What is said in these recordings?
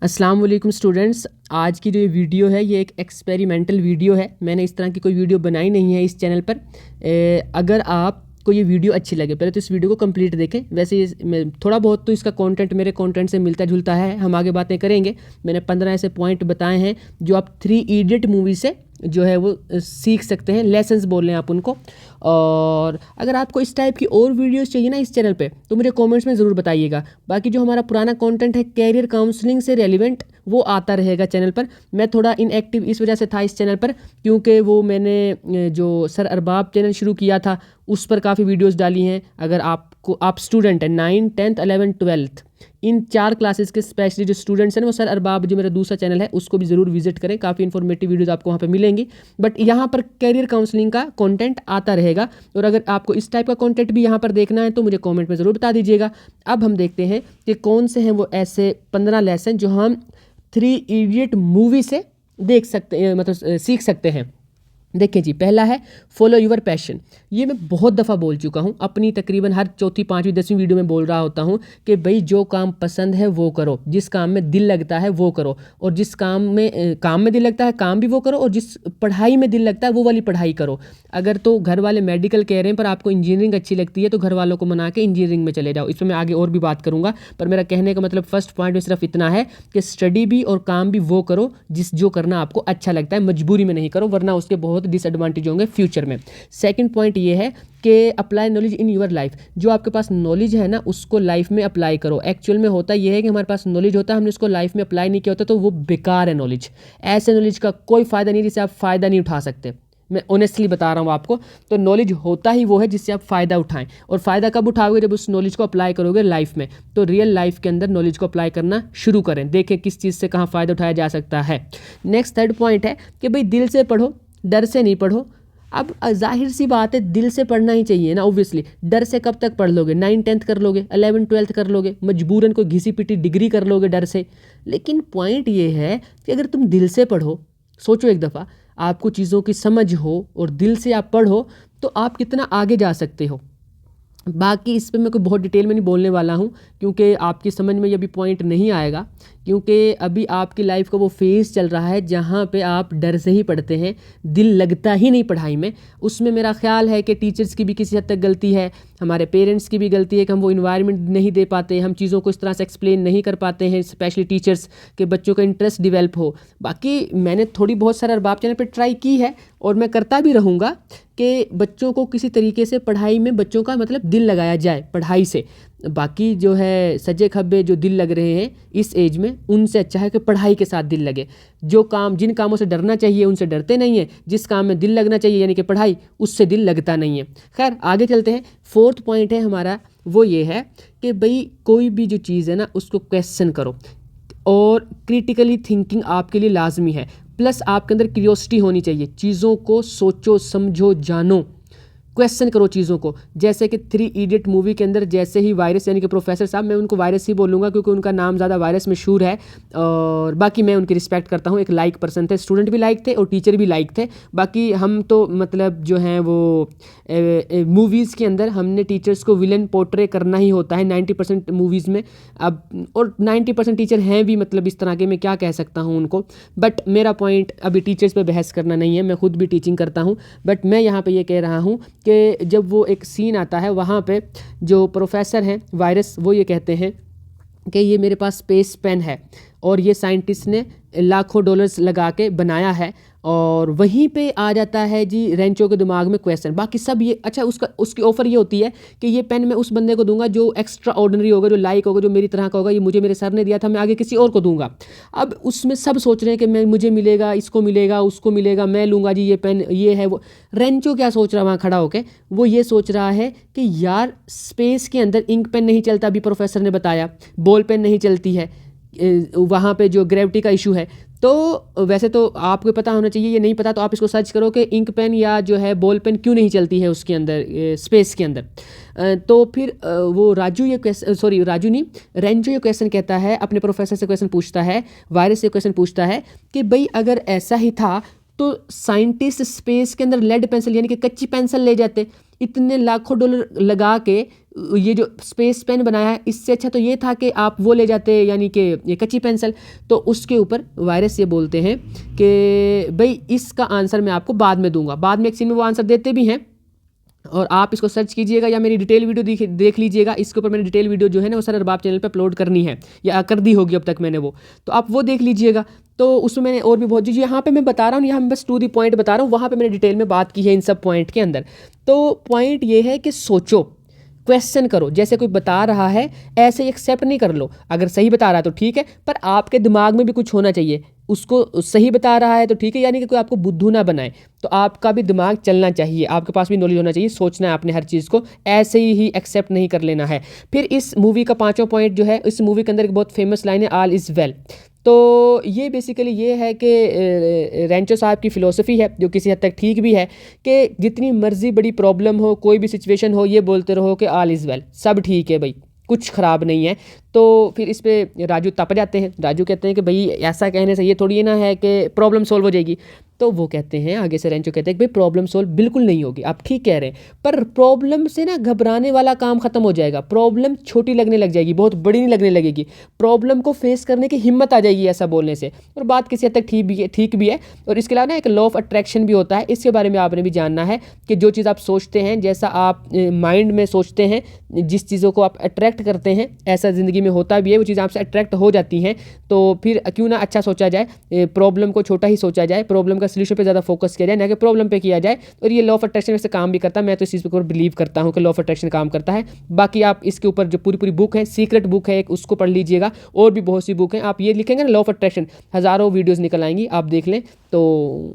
अस्सलाम वालेकुम स्टूडेंट्स। आज की जो ये वीडियो है ये एक एक्सपेरिमेंटल वीडियो है। मैंने इस तरह की कोई वीडियो बनाई नहीं है इस चैनल पर। अगर आपको ये वीडियो अच्छी लगे पहले तो इस वीडियो को कंप्लीट देखें। वैसे थोड़ा बहुत तो इसका कंटेंट मेरे कंटेंट से मिलता जुलता है, हम आगे बातें करेंगे। मैंने 15 ऐसे पॉइंट बताए हैं जो आप 3 इडियट मूवी से जो है वो सीख सकते हैं, लेसन्स बोल रहे हैं आप उनको। और अगर आपको इस टाइप की और वीडियोस चाहिए ना इस चैनल पे तो मुझे कमेंट्स में ज़रूर बताइएगा। बाकी जो हमारा पुराना कंटेंट है कैरियर काउंसलिंग से रेलिवेंट वो आता रहेगा चैनल पर। मैं थोड़ा इनएक्टिव इस वजह से था इस चैनल पर क्योंकि वो मैंने जो सर अरबाब चैनल शुरू किया था उस पर काफ़ी वीडियोस डाली हैं। अगर आप स्टूडेंट हैं 9, 10th, 11th, 12th इन 4 क्लासेस के स्पेशली जो स्टूडेंट्स हैं वो सर अरबाब जो मेरा दूसरा चैनल है उसको भी ज़रूर विजिट करें। काफ़ी इन्फॉर्मेटिव वीडियोस आपको वहाँ पे मिलेंगी। बट यहाँ पर कैरियर काउंसलिंग का कंटेंट आता रहेगा। और अगर आपको इस टाइप का कंटेंट भी यहाँ पर देखना है तो मुझे कमेंट में ज़रूर बता दीजिएगा। अब हम देखते हैं कि कौन से हैं वो ऐसे 15 लेसन जो हम 3 इडियट मूवी से देख सकते हैं, मतलब सीख सकते हैं। देखिए जी, पहला है फॉलो यूर पैशन। ये मैं बहुत दफ़ा बोल चुका हूँ, अपनी तकरीबन हर 4th, 5वीं, 10वीं वीडियो में बोल रहा होता हूँ कि भाई जो काम पसंद है वो करो, जिस काम में दिल लगता है वो करो, और जिस काम में दिल लगता है काम भी वो करो, और जिस पढ़ाई में दिल लगता है वो वाली पढ़ाई करो। अगर तो घर वाले मेडिकल कह रहे हैं पर आपको इंजीनियरिंग अच्छी लगती है तो घर वालों को मना के इंजीनियरिंग में चले जाओ। इस पर मैं आगे और भी बात करूँगा, पर मेरा कहने का मतलब फर्स्ट पॉइंट में सिर्फ इतना है कि स्टडी भी और काम भी वो करो जो करना आपको अच्छा लगता है, मजबूरी में नहीं करो वरना उसके बहुत डिसएडवांटेज होंगे फ्यूचर में। सेकंड पॉइंट ये है कि apply knowledge in your life. जो आपके पास नॉलेज है ना उसको लाइफ में अप्लाई करो। एक्चुअल में होता ये है कि हमारे पास नॉलेज होता है, हमने उसको लाइफ में अप्लाई नहीं किया होता तो वो बेकार है नॉलेज। ऐसे नॉलेज का कोई फ़ायदा नहीं जिससे आप फ़ायदा नहीं उठा सकते। मैं ऑनेस्टली बता रहा हूँ आपको। तो नॉलेज होता ही वो है जिससे आप फ़ायदा उठाएं, और फ़ायदा कब उठाओगे जब उस नॉलेज को अप्लाई करोगे लाइफ में। तो रियल लाइफ के अंदर नॉलेज को अप्लाई करना शुरू करें, देखें किस चीज़ से कहाँ फ़ायदा उठाया जा सकता है। नेक्स्ट थर्ड पॉइंट है कि भाई दिल से पढ़ो, डर से नहीं पढ़ो। अब जाहिर सी बात है दिल से पढ़ना ही चाहिए ना, ऑब्वियसली। डर से कब तक पढ़ लोगे? 9, 10th कर लोगे, 11, 12th कर लोगे, मजबूरन कोई घिसी पिटी डिग्री कर लोगे डर से। लेकिन पॉइंट ये है कि अगर तुम दिल से पढ़ो, सोचो एक दफ़ा, आपको चीज़ों की समझ हो और दिल से आप पढ़ो तो आप कितना आगे जा सकते हो। बाकी इस पे मैं कोई बहुत डिटेल में नहीं बोलने वाला हूँ क्योंकि आपकी समझ में ये भी पॉइंट नहीं आएगा, क्योंकि अभी आपकी लाइफ का वो फेज़ चल रहा है जहाँ पे आप डर से ही पढ़ते हैं, दिल लगता ही नहीं पढ़ाई में। उसमें मेरा ख्याल है कि टीचर्स की भी किसी हद तक गलती है, हमारे पेरेंट्स की भी गलती है कि हम वो इन्वायरमेंट नहीं दे पाते, हम चीज़ों को इस तरह से एक्सप्लेन नहीं कर पाते हैं, स्पेशली टीचर्स के बच्चों का इंटरेस्ट डिवेल्प हो। बाकी मैंने थोड़ी बहुत सारे अरबाब चैनल पर ट्राई की है और मैं करता भी रहूँगा कि बच्चों को किसी तरीके से पढ़ाई में बच्चों का मतलब दिल लगाया जाए पढ़ाई से। बाकी जो है सजे खब्बे जो दिल लग रहे हैं इस एज में, उनसे अच्छा है कि पढ़ाई के साथ दिल लगे। जिन कामों से डरना चाहिए उनसे डरते नहीं है, जिस काम में दिल लगना चाहिए यानी कि पढ़ाई, उससे दिल लगता नहीं है। खैर आगे चलते हैं। फोर्थ पॉइंट है हमारा वो ये है कि भाई कोई भी जो चीज़ है ना उसको क्वेश्चन करो, और क्रिटिकली थिंकिंग आपके लिए लाजमी है। प्लस आपके अंदर क्यूरियोसिटी होनी चाहिए, चीज़ों को सोचो समझो जानो, क्वेश्चन करो चीज़ों को। जैसे कि 3 इडियट मूवी के अंदर जैसे ही वायरस यानी कि प्रोफेसर साहब, मैं उनको वायरस ही बोलूँगा क्योंकि उनका नाम ज़्यादा वायरस मशहूर है, और बाकी मैं उनकी रिस्पेक्ट करता हूँ। एक लाइक पर्सन थे, स्टूडेंट भी लाइक थे और टीचर भी लाइक थे। बाकी हम तो मतलब जो हैं वो मूवीज़ के अंदर हमने टीचर्स को विलन पोर्ट्रे करना ही होता है 90% मूवीज़ में। अब और 90% टीचर हैं भी मतलब इस तरह के, मैं क्या कह सकता हूँ उनको। बट मेरा पॉइंट अभी टीचर्स पे बहस करना नहीं है, मैं खुद भी टीचिंग करता हूँ। बट मैं यहाँ पे ये कह रहा हूँ कि जब वो एक सीन आता है वहाँ पे जो प्रोफेसर हैं वायरस, वो ये कहते हैं कि ये मेरे पास स्पेस पेन है और ये साइंटिस्ट ने लाखों डॉलर्स लगा के बनाया है, और वहीं पे आ जाता है जी रेंचो के दिमाग में क्वेश्चन। बाकी सब ये अच्छा, उसकी ऑफ़र ये होती है कि ये पेन मैं उस बंदे को दूंगा जो एक्स्ट्रा ऑर्डिनरी होगा, जो लाइक होगा, जो मेरी तरह का होगा, ये मुझे मेरे सर ने दिया था, मैं आगे किसी और को दूंगा। अब उसमें सब सोच रहे हैं कि मुझे मिलेगा, इसको मिलेगा, उसको मिलेगा, मैं लूँगा जी ये पेन, ये है वो। रेंचो क्या सोच रहा है वहाँ खड़ा होकर? वो ये सोच रहा है कि यार स्पेस के अंदर इंक पेन नहीं चलता, अभी प्रोफेसर ने बताया, बॉल पेन नहीं चलती है, वहाँ पे जो ग्रेविटी का इशू है। तो वैसे तो आपको पता होना चाहिए, ये नहीं पता तो आप इसको सर्च करो कि इंक पेन या जो है बॉल पेन क्यों नहीं चलती है उसके अंदर, स्पेस के अंदर। तो फिर वो राजू नहीं, रेंचो ये क्वेश्चन कहता है, अपने प्रोफेसर से क्वेश्चन पूछता है, वायरस से क्वेश्चन पूछता है कि भाई अगर ऐसा ही था तो साइंटिस्ट स्पेस के अंदर लेड पेंसिल यानी कि कच्ची पेंसिल ले जाते, इतने लाखों डॉलर लगा के ये जो स्पेस पेन बनाया है, इससे अच्छा तो ये था कि आप वो ले जाते, यानी कि ये कच्ची पेंसिल। तो उसके ऊपर वायरस ये बोलते हैं कि भाई इसका आंसर मैं आपको बाद में दूंगा। बाद में एक सीन में वो आंसर देते भी हैं, और आप इसको सर्च कीजिएगा या मेरी डिटेल वीडियो देख लीजिएगा। इसके ऊपर मैंने डिटेल वीडियो जो है ना वो सर अरबाब चैनल पे अपलोड करनी है, या कर दी होगी अब तक मैंने वो, तो आप वो देख लीजिएगा। तो उसमें मैंने और भी बहुत चीज़ यहाँ पे मैं बता रहा हूँ, यहाँ मैं बस टू दी पॉइंट बता रहा हूँ, वहाँ पे मैंने डिटेल में बात की है इन सब पॉइंट के अंदर। तो पॉइंट ये है कि सोचो, क्वेश्चन करो, जैसे कोई बता रहा है ऐसे ही एक्सेप्ट नहीं कर लो। अगर सही बता रहा है तो ठीक है, पर आपके दिमाग में भी कुछ होना चाहिए। उसको सही बता रहा है तो ठीक है, यानी कि कोई आपको बुद्धू ना बनाए, तो आपका भी दिमाग चलना चाहिए, आपके पास भी नॉलेज होना चाहिए, सोचना है आपने हर चीज़ को, ऐसे ही एक्सेप्ट नहीं कर लेना है। फिर इस मूवी का पांचवा पॉइंट जो है, इस मूवी के अंदर एक बहुत फेमस लाइन है, ऑल इज़ वेल। तो ये बेसिकली ये है कि रेंचो साहब की फ़िलोसफी है, जो किसी हद तक ठीक भी है, कि जितनी मर्जी बड़ी प्रॉब्लम हो, कोई भी सिचुएशन हो, ये बोलते रहो कि ऑल इज़ वेल, सब ठीक है भाई, कुछ ख़राब नहीं है। तो फिर इस पे राजू तप जाते हैं। राजू कहते हैं कि भाई ऐसा कहने से ये थोड़ी ना है कि प्रॉब्लम सॉल्व हो जाएगी। तो वो कहते हैं, आगे से रेंचो कहते हैं कि भाई प्रॉब्लम सॉल्व बिल्कुल नहीं होगी, आप ठीक कह रहे हैं, पर प्रॉब्लम से ना घबराने वाला काम ख़त्म हो जाएगा। प्रॉब्लम छोटी लगने लग जाएगी, बहुत बड़ी नहीं लगने लगेगी। प्रॉब्लम को फेस करने की हिम्मत आ जाएगी ऐसा बोलने से। और बात किसी हद तक ठीक भी है। और इसके अलावा ना एक लॉ ऑफ अट्रैक्शन भी होता है, इसके बारे में आपने भी जानना है कि जो चीज़ आप सोचते हैं, जैसा आप माइंड में सोचते हैं, जिस चीज़ों को आप अट्रैक्ट करते हैं, ऐसा ज़िंदगी में होता भी है, वो चीज़ आपसे अट्रैक्ट हो जाती हैं। तो फिर क्यों ना अच्छा सोचा जाए, प्रॉब्लम को छोटा ही सोचा जाए, प्रॉब्लम का सोल्यूशन पे ज़्यादा फोकस किया जाए, ना कि प्रॉब्लम पे किया जाए। और ये लॉ ऑफ अट्रैक्शन वैसे काम भी करता है, मैं तो इस चीज़ पर बिलीव करता हूँ कि लॉ ऑफ अट्रैक्शन काम करता है। बाकी आप इसके ऊपर जो पूरी बुक है, सीक्रेट बुक है एक, उसको पढ़ लीजिएगा। और भी बहुत सी बुक हैं, आप ये लिखेंगे ना लॉ ऑफ अट्रैक्शन, हज़ारों वीडियोज़ निकल आएंगी, आप देख लें। तो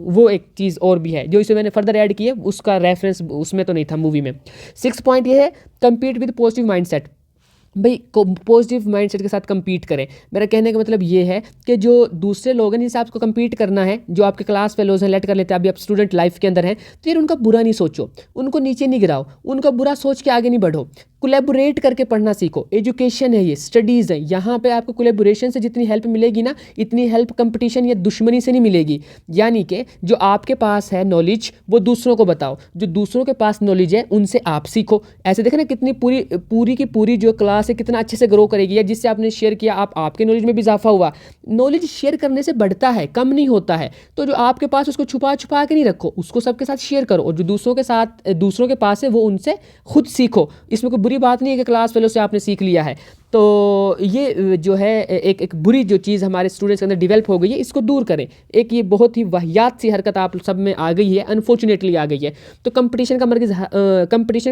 वो एक चीज़ और भी है जो इसे मैंने फर्दर ऐड की है, उसका रेफरेंस उसमें तो नहीं था मूवी में। 6 पॉइंट ये है, कम्पीट विद पॉजिटिव माइंडसेट। भाई पॉजिटिव माइंडसेट के साथ compete करें। मेरा कहने का मतलब ये है कि जो दूसरे लोग हैं जिनसे आपको compete करना है, जो आपके क्लास फेलोज हैं, लेट कर लेते हैं, अभी आप स्टूडेंट लाइफ के अंदर हैं, तो यार उनका बुरा नहीं सोचो, उनको नीचे नहीं गिराओ, उनका बुरा सोच के आगे नहीं बढ़ो। कोलैबोरेट करके पढ़ना सीखो। एजुकेशन है, ये स्टडीज़ है, यहाँ पे आपको कोलैबोरेशन से जितनी हेल्प मिलेगी ना, इतनी हेल्प कंपटीशन या दुश्मनी से नहीं मिलेगी। यानी कि जो आपके पास है नॉलेज, वो दूसरों को बताओ, जो दूसरों के पास नॉलेज है उनसे आप सीखो। ऐसे देखें ना, कितनी पूरी की पूरी जो क्लास है कितना अच्छे से ग्रो करेगी, या जिससे आपने शेयर किया, आपके नॉलेज में भी इजाफा हुआ। नॉलेज शेयर करने से बढ़ता है, कम नहीं होता है। तो जो आपके पास, उसको छुपा के नहीं रखो, उसको सबके साथ शेयर करो। और जो दूसरों के पास है, वो उनसे खुद सीखो। इसमें कोई बुरी बात नहीं है कि क्लास फेलो से आपने सीख लिया है। तो ये जो है एक बुरी जो चीज़ हमारे स्टूडेंट्स के अंदर डेवलप हो गई है, इसको दूर करें। एक ये बहुत ही वाहियात सी हरकत आप सब में आ गई है, अनफॉर्चुनेटली आ गई है। तो कंपटीशन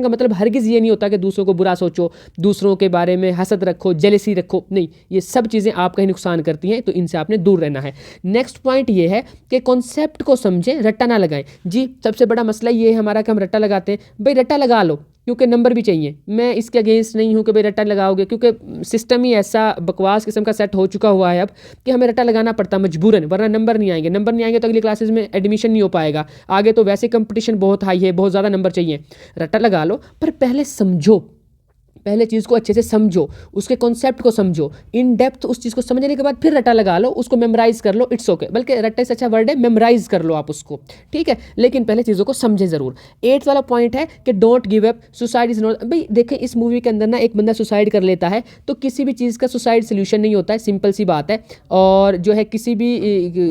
का मतलब हरगिज़ ये नहीं होता कि दूसरों को बुरा सोचो, दूसरों के बारे में हसद रखो, जेलसी रखो, नहीं, ये सब चीज़ें आपका ही नुकसान करती हैं, तो इनसे आपने दूर रहना है। नेक्स्ट पॉइंट ये है कि कॉन्सेप्ट को समझें, रट्टा ना लगाएं। जी, सबसे बड़ा मसला ये है हमारा कि हम रट्टा लगाते हैं। भाई रट्टा लगा लो, क्योंकि नंबर भी चाहिए। मैं इसके अगेंस्ट नहीं हूँ कि भाई रट्टा लगाओगे, क्योंकि सिस्टम ही ऐसा बकवास किस्म का सेट हो चुका हुआ है अब कि हमें रट्टा लगाना पड़ता मजबूरन, वरना नंबर नहीं आएंगे तो अगली क्लासेस में एडमिशन नहीं हो पाएगा। आगे तो वैसे कंपटीशन बहुत हाई है, बहुत ज़्यादा नंबर चाहिए। रट्टा लगा लो, पर पहले समझो, पहले चीज़ को अच्छे से समझो, उसके कॉन्सेप्ट को समझो इन डेप्थ। उस चीज़ को समझने के बाद फिर रट्टा लगा लो, उसको मेमोराइज़ कर लो, इट्स ओके। बल्कि रट्टे से अच्छा वर्ड है मेमोराइज़ कर लो आप उसको, ठीक है, लेकिन पहले चीज़ों को समझें ज़रूर। 8th वाला पॉइंट है कि don't give up, suicide is not. भाई देखें, इस मूवी के अंदर ना एक बंदा सुसाइड कर लेता है, तो किसी भी चीज़ का सुसाइड सोल्यूशन नहीं होता है, सिंपल सी बात है। और जो है किसी भी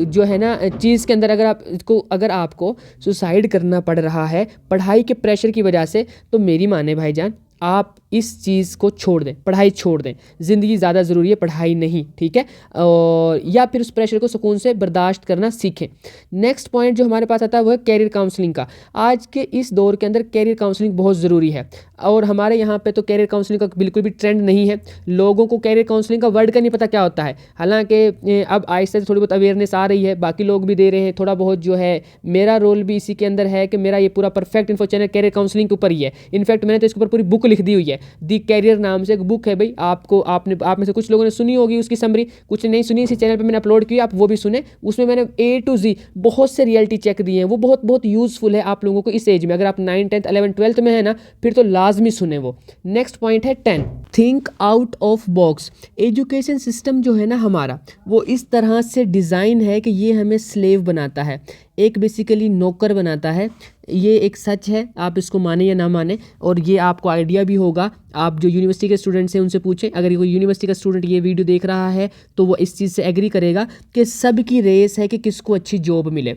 जो है ना चीज़ के अंदर अगर आपको सुसाइड करना पड़ रहा है पढ़ाई के प्रेशर की वजह से, तो मेरी माने भाईजान, आप इस चीज़ को छोड़ दें, पढ़ाई छोड़ दें। ज़िंदगी ज़्यादा ज़रूरी है, पढ़ाई नहीं, ठीक है। और या फिर उस प्रेशर को सुकून से बर्दाश्त करना सीखें। नेक्स्ट पॉइंट जो हमारे पास आता है वो है कैरियर काउंसलिंग का। आज के इस दौर के अंदर कैरियर काउंसलिंग बहुत ज़रूरी है, और हमारे यहाँ पे तो कैरियर काउंसलिंग का बिल्कुल भी ट्रेंड नहीं है। लोगों को कैरियर काउंसलिंग का वर्ड का नहीं पता क्या होता है। हालांकि अब आहिस्ता से थोड़ी बहुत अवेयरनेस आ रही है, बाकी लोग भी दे रहे हैं थोड़ा बहुत। जो है मेरा रोल भी इसी के अंदर है कि मेरा ये पूरा perfect info channel career counselling के ऊपर ही है। इनफैक्ट मैंने तो इसके ऊपर पूरी बुक लिख दी हुई है, दी कैरियर नाम से एक बुक है। भाई आप में से कुछ लोगों ने सुनी होगी उसकी समरी, कुछ नहीं सुनी, इसी चैनल पे मैंने अपलोड की, आप वो भी सुने। उसमें मैंने A to Z बहुत से रियलिटी चेक दिए हैं, वो बहुत बहुत यूज़फुल है आप लोगों को इस एज में। अगर आप 9th 10th 11th 12th में है ना, फिर तो लाजमी सुने वो। नेक्स्ट पॉइंट है 10, think out of box. Education system जो है ना हमारा, वो इस तरह से डिज़ाइन है कि ये हमें स्लेव बनाता है। एक बेसिकली नौकर बनाता है। ये एक सच है, आप इसको माने या ना माने, और ये आपको आइडिया भी होगा। आप जो यूनिवर्सिटी के स्टूडेंट्स हैं उनसे पूछें, अगर कोई यूनिवर्सिटी का स्टूडेंट ये वीडियो देख रहा है तो वो इस चीज़ से एग्री करेगा कि सबकी रेस है कि किसको अच्छी जॉब मिले।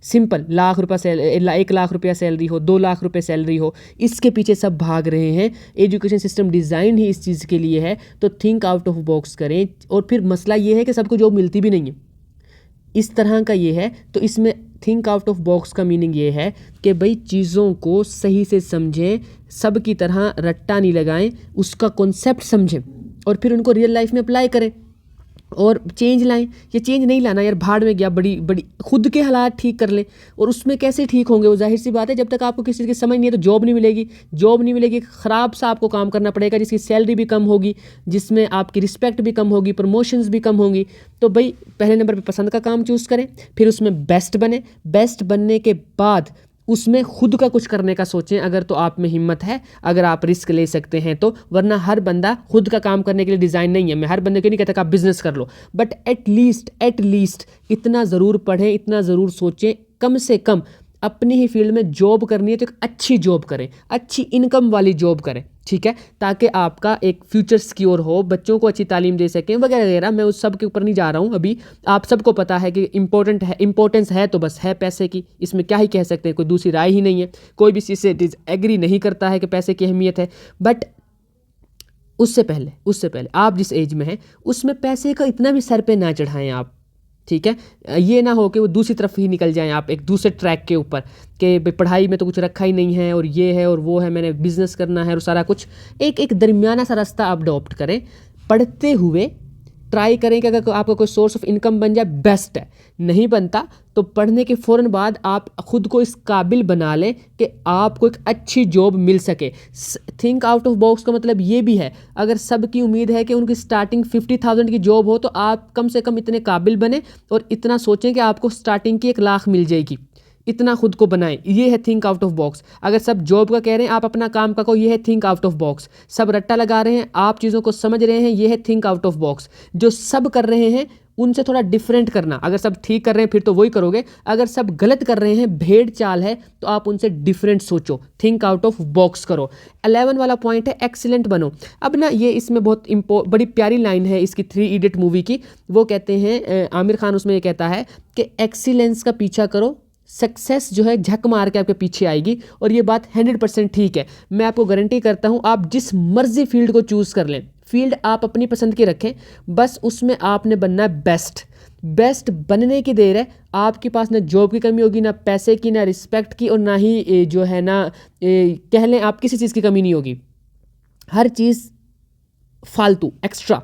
सिंपल, एक लाख रुपया सैलरी हो, 2 लाख रुपये सैलरी हो, इसके पीछे सब भाग रहे हैं। एजुकेशन सिस्टम डिज़ाइन ही इस चीज़ के लिए है। तो थिंक आउट ऑफ बॉक्स करें। और फिर मसला ये है कि सबको जॉब मिलती भी नहीं है, इस तरह का ये है। तो इसमें थिंक आउट ऑफ बॉक्स का मीनिंग ये है कि भाई चीज़ों को सही से समझें, सब की तरह रट्टा नहीं लगाएं, उसका कॉन्सेप्ट समझें और फिर उनको रियल लाइफ में अप्लाई करें और चेंज लाएं। ये चेंज नहीं लाना यार, भाड़ में गया, बड़ी बड़ी खुद के हालात ठीक कर लें। और उसमें कैसे ठीक होंगे, वो जाहिर सी बात है, जब तक आपको किसी चीज़ की समझ नहीं है तो जॉब नहीं मिलेगी। जॉब नहीं मिलेगी, ख़राब सा आपको काम करना पड़ेगा, जिसकी सैलरी भी कम होगी, जिसमें आपकी रिस्पेक्ट भी कम होगी, प्रमोशंस भी कम होंगी। तो भाई पहले नंबर पर पसंद का काम चूज़ करें, फिर उसमें बेस्ट बने। बेस्ट बनने के बाद उसमें खुद का कुछ करने का सोचें, अगर तो आप में हिम्मत है, अगर आप रिस्क ले सकते हैं तो। वरना हर बंदा खुद का काम करने के लिए डिज़ाइन नहीं है। मैं हर बंदे को नहीं कहता कि आप बिज़नेस कर लो, बट एट लीस्ट इतना ज़रूर पढ़ें, इतना ज़रूर सोचें, कम से कम अपनी ही फील्ड में जॉब करनी है तो एक अच्छी जॉब करें, अच्छी इनकम वाली जॉब करें, ठीक है, ताकि आपका एक फ्यूचर सिक्योर हो, बच्चों को अच्छी तालीम दे सकें वगैरह वगैरह। मैं उस सब के ऊपर नहीं जा रहा हूँ अभी। आप सबको पता है कि इंपॉर्टेंस है तो बस है पैसे की, इसमें क्या ही कह सकते हैं, कोई दूसरी राय ही नहीं है। कोई भी चीज़ से एग्री नहीं करता है कि पैसे की अहमियत है। बट उससे पहले आप जिस एज में हैं उसमें पैसे का इतना भी सर पे ना चढ़ाएं आप, ठीक है। ये ना हो कि वो दूसरी तरफ ही निकल जाएं आप, एक दूसरे ट्रैक के ऊपर, कि पढ़ाई में तो कुछ रखा ही नहीं है और ये है और वो है, मैंने बिज़नेस करना है और सारा कुछ। एक दरमियाना सा रास्ता आप अडॉप्ट करें। पढ़ते हुए ट्राई करें कि अगर आपका कोई सोर्स ऑफ इनकम बन जाए बेस्ट है, नहीं बनता तो पढ़ने के फ़ौरन बाद आप खुद को इस काबिल बना लें कि आपको एक अच्छी जॉब मिल सके। थिंक आउट ऑफ बॉक्स का मतलब ये भी है, अगर सबकी उम्मीद है कि उनकी स्टार्टिंग 50,000 की जॉब हो तो आप कम से कम इतने काबिल बने और इतना सोचें कि आपको स्टार्टिंग की 1 लाख मिल जाएगी। इतना खुद को बनाएं, ये है थिंक आउट ऑफ बॉक्स। अगर सब जॉब का कह रहे हैं, आप अपना काम का कहो, ये है थिंक आउट ऑफ बॉक्स। सब रट्टा लगा रहे हैं, आप चीज़ों को समझ रहे हैं, ये है थिंक आउट ऑफ बॉक्स। जो सब कर रहे हैं उनसे थोड़ा डिफरेंट करना। अगर सब ठीक कर रहे हैं फिर तो वही करोगे, अगर सब गलत कर रहे हैं, भेड़ चाल है, तो आप उनसे डिफरेंट सोचो, थिंक आउट ऑफ बॉक्स करो। 11 वाला पॉइंट है एक्सीलेंट बनो। अब ना ये इसमें बहुत बड़ी प्यारी लाइन है इसकी 3 इडियट मूवी की। वो कहते हैं, आमिर खान उसमें ये कहता है कि एक्सीलेंस का पीछा करो, सक्सेस जो है झक मार के आपके पीछे आएगी। और ये बात 100% ठीक है। मैं आपको गारंटी करता हूँ, आप जिस मर्जी फील्ड को चूज़ कर लें, फील्ड आप अपनी पसंद की रखें, बस उसमें आपने बनना है बेस्ट बनने की देर है। आपके पास ना जॉब की कमी होगी, ना पैसे की, ना रिस्पेक्ट की, और ना ही जो है ना कह लें आप किसी चीज़ की कमी नहीं होगी। हर चीज़ फालतू एक्स्ट्रा।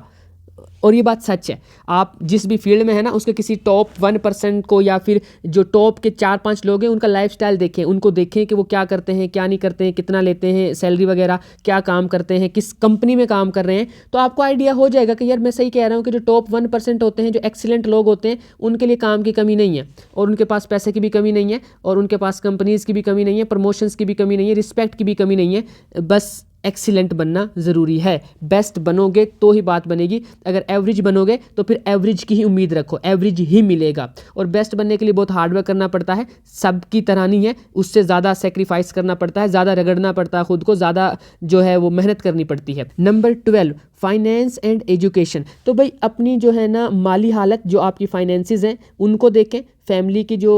और ये बात सच है, आप जिस भी फील्ड में है ना, उसके किसी टॉप 1% को या फिर जो टॉप के 4-5 लोग हैं उनका लाइफस्टाइल देखें, उनको देखें कि वो क्या करते हैं, क्या नहीं करते हैं, कितना लेते हैं सैलरी वगैरह, क्या काम करते हैं, किस कंपनी में काम कर रहे हैं। तो आपको आइडिया हो जाएगा कि यार मैं सही कह रहा हूँ कि जो टॉप 1% होते हैं, जो एक्सीलेंट लोग होते हैं, उनके लिए काम की कमी नहीं है, और उनके पास पैसे की भी कमी नहीं है, और उनके पास कंपनीज़ की भी कमी नहीं है, प्रमोशंस की भी कमी नहीं है, रिस्पेक्ट की भी कमी नहीं है। बस एक्सीलेंट बनना ज़रूरी है। बेस्ट बनोगे तो ही बात बनेगी। अगर एवरेज बनोगे तो फिर एवरेज की ही उम्मीद रखो, एवरेज ही मिलेगा। और बेस्ट बनने के लिए बहुत हार्डवर्क करना पड़ता है, सबकी तरह नहीं है, उससे ज़्यादा सेक्रीफाइस करना पड़ता है, ज़्यादा रगड़ना पड़ता है खुद को, ज़्यादा जो है वो मेहनत करनी पड़ती है। Number 12, finance and education. तो भाई अपनी जो है ना माली हालत, जो आपकी फाइनेंसेस हैं उनको देखें, फैमिली की जो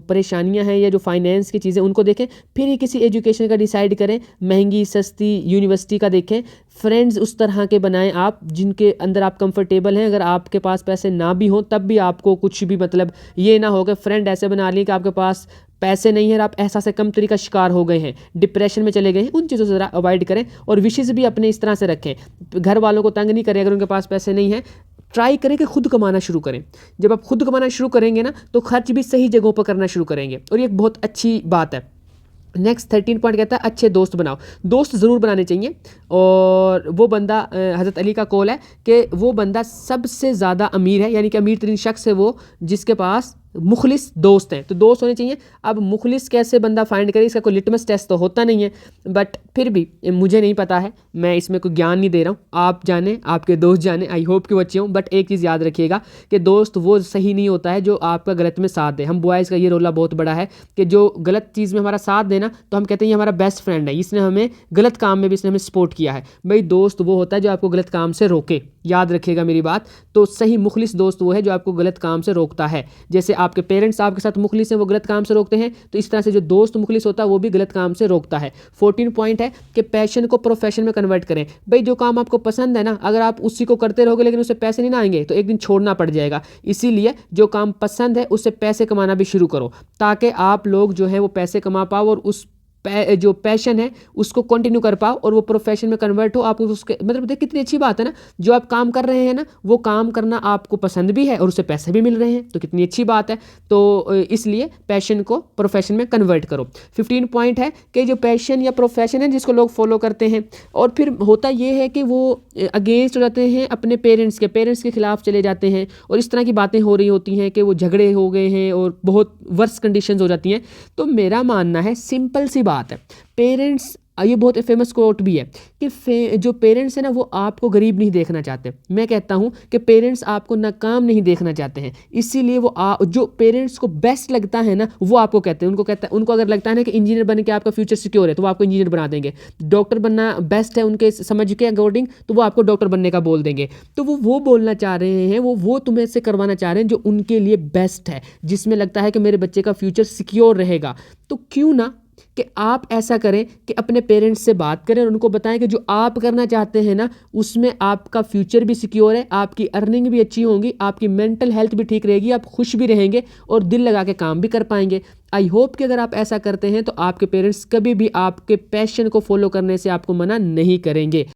परेशानियां हैं या जो फाइनेंस की चीज़ें उनको देखें, फिर ही किसी एजुकेशन का डिसाइड करें। महंगी सस्ती यूनिवर्सिटी का देखें। फ्रेंड्स उस तरह के बनाएं आप जिनके अंदर आप कंफर्टेबल हैं। अगर आपके पास पैसे ना भी हों तब भी आपको कुछ भी, मतलब ये ना हो कि फ्रेंड ऐसे बना लिए कि आपके पास पैसे नहीं है और आप एहसास कमतरी का शिकार हो गए हैं, डिप्रेशन में चले गए हैं। उन चीज़ों से ज़रा अवॉइड करें और विशेज़ भी अपने इस तरह से रखें। घर वालों को तंग नहीं करें अगर उनके पास पैसे नहीं हैं। ट्राई करें कि खुद कमाना शुरू करें। जब आप खुद कमाना शुरू करेंगे ना तो खर्च भी सही जगहों पर करना शुरू करेंगे, और ये एक बहुत अच्छी बात है। नेक्स्ट 13 पॉइंट कहता है अच्छे दोस्त बनाओ। दोस्त ज़रूर बनाने चाहिए, और वो बंदा, हज़रत अली का कौल है कि वो बंदा सबसे ज़्यादा अमीर है, यानी कि अमीर तरीन शख्स है वो जिसके पास मुखलिस दोस्त हैं, तो दोस्त होने चाहिए। अब मुखलिस कैसे बंदा फाइंड करे, इसका कोई लिटमस टेस्ट तो होता नहीं है, बट फिर भी मुझे नहीं पता है, मैं इसमें कोई ज्ञान नहीं दे रहा हूँ, आप जाने, आपके दोस्त जाने, आई होप कि वो अच्छे हों। बट एक चीज़ याद रखिएगा कि दोस्त वो सही नहीं होता है जो आपका गलत में साथ दे। हम बॉयज़ का ये रोला बहुत बड़ा है कि जो गलत चीज़ में हमारा साथ देना, तो हम कहते हैं ये हमारा बेस्ट फ्रेंड है, इसने हमें गलत काम में भी इसने हमें सपोर्ट किया है। भाई दोस्त वो होता है जो आपको गलत काम से रोके, याद रखिएगा मेरी बात। तो सही मुखलिस दोस्त वो है जो आपको गलत काम से रोकता है। जैसे आपके पेरेंट्स आपके साथ मुखलिस हैं, वो गलत काम से रोकते हैं, तो इस तरह से जो दोस्त मुखलिस होता है वो भी गलत काम से रोकता है। 14 पॉइंट है कि पैशन को प्रोफेशन में कन्वर्ट करें। भाई जो काम आपको पसंद है ना, अगर आप उसी को करते रहोगे लेकिन उससे पैसे नहीं ना आएंगे तो एक दिन छोड़ना पड़ जाएगा। इसीलिए जो काम पसंद है उससे पैसे कमाना भी शुरू करो, ताकि आप लोग जो है वो पैसे कमा पाओ और उस जो पैशन है उसको कंटिन्यू कर पाओ और वो प्रोफेशन में कन्वर्ट हो। आप उसके मतलब देख कितनी अच्छी बात है ना, जो आप काम कर रहे हैं ना वो काम करना आपको पसंद भी है और उससे पैसे भी मिल रहे हैं, तो कितनी अच्छी बात है। तो इसलिए पैशन को प्रोफेशन में कन्वर्ट करो। 15 पॉइंट है कि जो पैशन या प्रोफेशन है जिसको लोग फॉलो करते हैं और फिर होता ये है कि वो अगेंस्ट हो जाते हैं अपने पेरेंट्स के खिलाफ चले जाते हैं और इस तरह की बातें हो रही होती हैं कि वो झगड़े हो गए हैं और बहुत वर्स्ट कंडीशंस हो जाती हैं। तो मेरा मानना है, सिंपल सी बात है, पेरेंट्स, ये बहुत फेमस कोट भी है कि जो पेरेंट्स हैं ना वो आपको गरीब नहीं देखना चाहते। मैं कहता हूँ कि पेरेंट्स आपको नाकाम नहीं देखना चाहते हैं, इसीलिए वो जो पेरेंट्स को बेस्ट लगता है ना वो आपको कहते हैं। उनको अगर लगता है ना कि इंजीनियर बन के आपका फ्यूचर सिक्योर है तो वो आपको इंजीनियर बना देंगे। डॉक्टर बनना बेस्ट है उनके समझ के अकॉर्डिंग तो वो आपको डॉक्टर बनने का बोल देंगे। तो वो बोलना चाह रहे हैं, वो तुम्हें से करवाना चाह रहे हैं जो उनके लिए बेस्ट है, जिसमें लगता है कि मेरे बच्चे का फ्यूचर सिक्योर रहेगा। तो क्यों ना कि आप ऐसा करें कि अपने पेरेंट्स से बात करें और उनको बताएं कि जो आप करना चाहते हैं ना उसमें आपका फ्यूचर भी सिक्योर है, आपकी अर्निंग भी अच्छी होगी, आपकी मेंटल हेल्थ भी ठीक रहेगी, आप खुश भी रहेंगे और दिल लगा के काम भी कर पाएंगे। आई होप कि अगर आप ऐसा करते हैं तो आपके पेरेंट्स कभी भी आपके पैशन को फॉलो करने से आपको मना नहीं करेंगे।